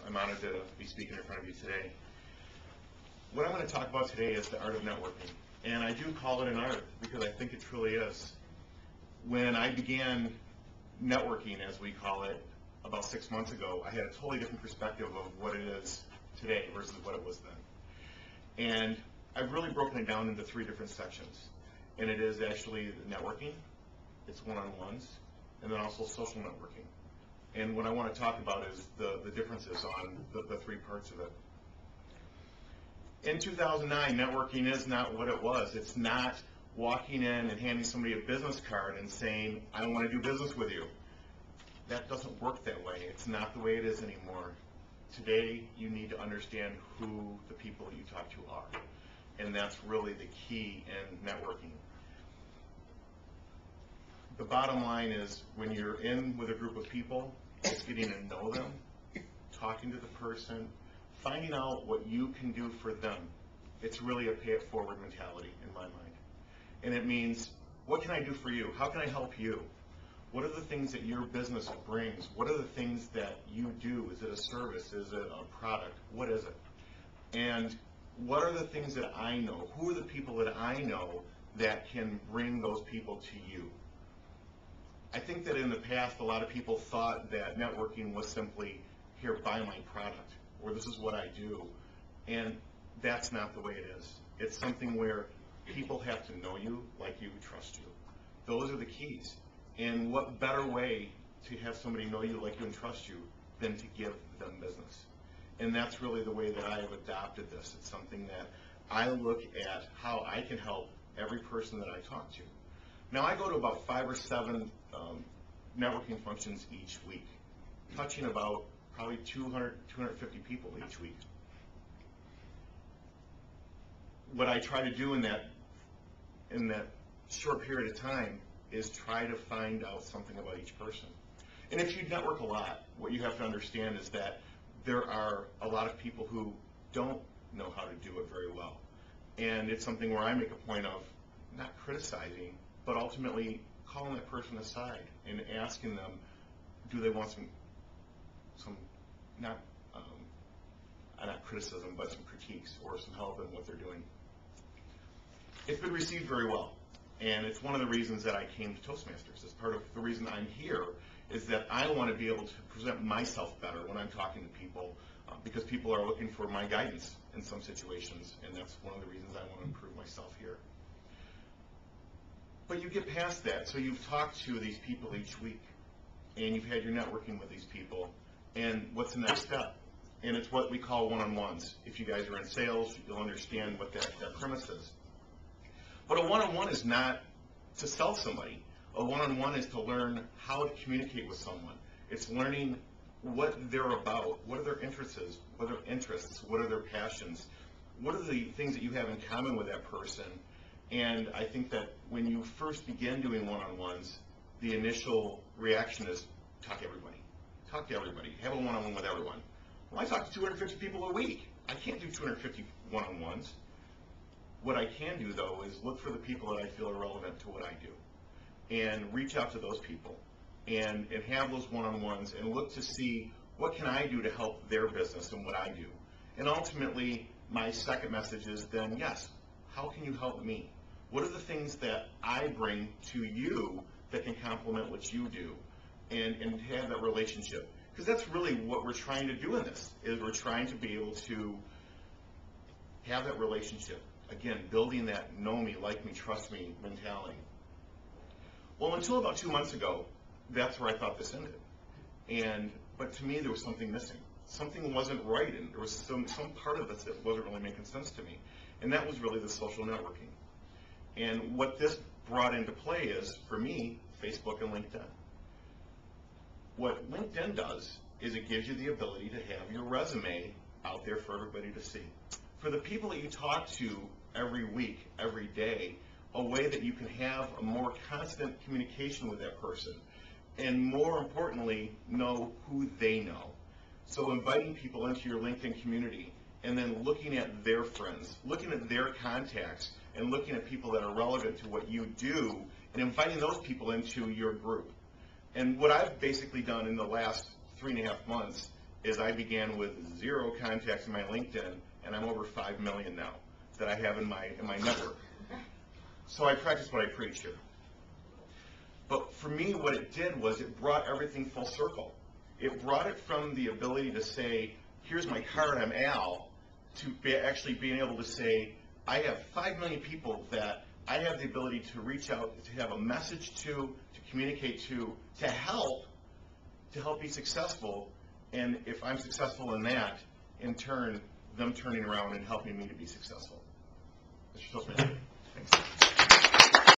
I'm honored to be speaking in front of you today. What I'm going to talk about today is the art of networking. And I do call it an art because I think it truly is. When I began networking, as we call it, about 6 months ago, I had a totally different perspective of what it is today versus what it was then. And I've really broken it down into 3 different sections. And it is actually networking, it's one-on-ones, and then also social networking. And what I want to talk about is the differences on the 3 parts of it. In 2009, networking is not what it was. It's not walking in and handing somebody a business card and saying, I want to do business with you. That doesn't work that way. It's not the way it is anymore. Today, you need to understand who the people that you talk to are. And that's really the key in networking. The bottom line is when you're in with a group of people, it's getting to know them, talking to the person, finding out what you can do for them. It's really a pay-it-forward mentality in my mind. And it means, what can I do for you? How can I help you? What are the things that your business brings? What are the things that you do? Is it a service? Is it a product? What is it? And what are the things that I know? Who are the people that I know that can bring those people to you? I think that in the past, a lot of people thought that networking was simply, here, buy my product, or this is what I do. And that's not the way it is. It's something where people have to know you, like you, trust you. Those are the keys. And what better way to have somebody know you, like you, and trust you than to give them business? And that's really the way that I have adopted this. It's something that I look at how I can help every person that I talk to. Now, I go to about 5 or 7 networking functions each week, touching about probably 200, 250 people each week. What I try to do in that short period of time is try to find out something about each person. And if you network a lot, what you have to understand is that there are a lot of people who don't know how to do it very well. And it's something where I make a point of not criticizing, but ultimately calling that person aside and asking them, do they want some not criticism, but some critiques or some help in what they're doing. It's been received very well, and it's one of the reasons that I came to Toastmasters. It's part of the reason I'm here is that I want to be able to present myself better when I'm talking to people, because people are looking for my guidance in some situations, and that's one of the reasons I want to improve myself here. But you get past that, so you've talked to these people each week, and you've had your networking with these people, and what's the next step? And it's what we call one-on-ones. If you guys are in sales, you'll understand what that premise is. But a one-on-one is not to sell somebody. A one-on-one is to learn how to communicate with someone. It's learning what they're about, what are their interests, what are their passions, what are the things that you have in common with that person. And I think that when you first begin doing one-on-ones, the initial reaction is talk to everybody. Talk to everybody. Have a one-on-one with everyone. Well, I talk to 250 people a week. I can't do 250 one-on-ones. What I can do, though, is look for the people that I feel are relevant to what I do and reach out to those people and have those one-on-ones and look to see what can I do to help their business and what I do. And ultimately, my second message is then, yes, how can you help me? What are the things that I bring to you that can complement what you do and have that relationship? Because that's really what we're trying to do in this, is we're trying to be able to have that relationship. Again, building that know me, like me, trust me mentality. Well, until about 2 months ago, that's where I thought this ended. But to me, there was something missing. Something wasn't right, and there was some part of this that wasn't really making sense to me. And that was really the social networking. And what this brought into play is, for me, Facebook and LinkedIn. What LinkedIn does is it gives you the ability to have your resume out there for everybody to see. For the people that you talk to every week, every day, a way that you can have a more constant communication with that person, and more importantly, know who they know. So inviting people into your LinkedIn community and then looking at their friends, looking at their contacts, and looking at people that are relevant to what you do, and inviting those people into your group. And what I've basically done in the last 3.5 months is I began with 0 contacts in my LinkedIn, and I'm over 5 million now that I have in my network. So I practice what I preach here. But for me, what it did was it brought everything full circle. It brought it from the ability to say, here's my card, I'm Al, to actually being able to say, I have 5 million people that I have the ability to reach out, to have a message to communicate to help be successful. And if I'm successful in that, in turn, them turning around and helping me to be successful. Mr. Toastmaster, thanks.